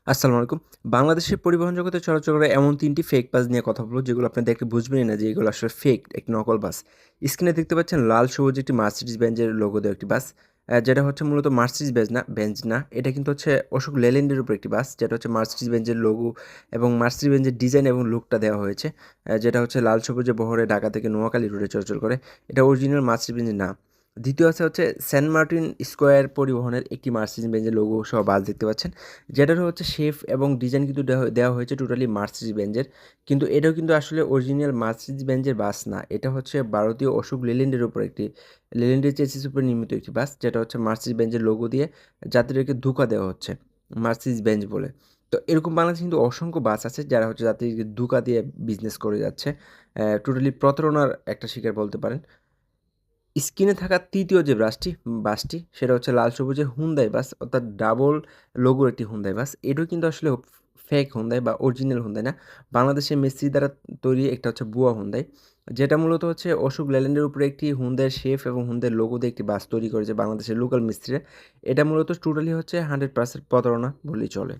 আসসালামু আলাইকুম। বাংলাদেশের পরিবহন জগতে চলাচল করা এমন ৩ টি ফেক বাস নিয়ে কথা বলব, যেগুলো আপনি দেখলে বুঝবেনই না যে এগুলো আসলে ফেক, একটি নকল বাস। স্ক্রিনে দেখতে পাচ্ছেন লাল সবুজ একটি মার্সিডিজ বেঞ্জের লোগো দেওয়া একটি বাস। যেটা হচ্ছে মূলত মার্সিডিজ বেঞ্জ না। এটা কিন্তু হচ্ছে অশোক লেল্যান্ডের উপর একটি বাস, যেটা হচ্ছে মার্সিডিজ বেঞ্জের লোগো এবং মার্সিডিজ বেঞ্জের ডিজাইন এবং লুকটা দেওয়া হয়েছে। যেটা হচ্ছে লাল সবুজে বহরে ঢাকা থেকে নোয়াখালী রুটে চলাচল করে। এটা অরিজিনাল মার্সিডিজ বেঞ্জের না। দ্বিতীয় হচ্ছে সেন্ট মার্টিন স্কোয়ার পরিবহনের একটি মার্সিডিজ বেঞ্জের লোগো সহ বাস দেখতে পাচ্ছেন। যেটার হচ্ছে শেপ এবং ডিজাইন কিন্তু দেওয়া হয়েছে টোটালি মার্সিডিজ বেঞ্জের। কিন্তু এটাও কিন্তু আসলে অরিজিনাল মার্সিডিজ বেঞ্জের বাস না। এটা হচ্ছে ভারতীয় অশোক লেল্যান্ডের উপর একটি লেল্যান্ডের চেসিস উপর নির্মিত একটি বাস, যেটা হচ্ছে মার্সিডিজ বেঞ্জের লোগো দিয়ে যাত্রীদেরকে ধোঁকা দেওয়া হচ্ছে মার্সিডিজ বেঞ্জ বলে। তো এরকম বাংলাদেশে কিন্তু অসংখ্য বাস আছে যারা হচ্ছে যাত্রীদেরকে ধোঁকা দিয়ে বিজনেস করে যাচ্ছে। টোটালি প্রতারণার একটা শিকার বলতে পারেন। স্ক্রিনে থাকা তৃতীয় যে বাসটি সেটা হচ্ছে লাল সবুজের হুন্দাই বাস, অর্থাৎ ডাবল লোগোর একটি হুন্দাই বাস। এটাও কিন্তু আসলে ফেক হুন্দাই বা অরিজিনাল হুন্দাই না। বাংলাদেশের মিস্ত্রি দ্বারা তৈরি একটা হচ্ছে ভুয়া হুন্দাই, যেটা মূলত হচ্ছে অশোক লেল্যান্ডের উপরে একটি হুন্দাইয়ের শেফ এবং হুন্দাইয়ের লোগো দিয়ে একটি বাস তৈরি করেছে বাংলাদেশের লোকাল মিস্ত্রিরা। এটা মূলত টোটালি হচ্ছে 100% প্রতারণা বললেই চলে।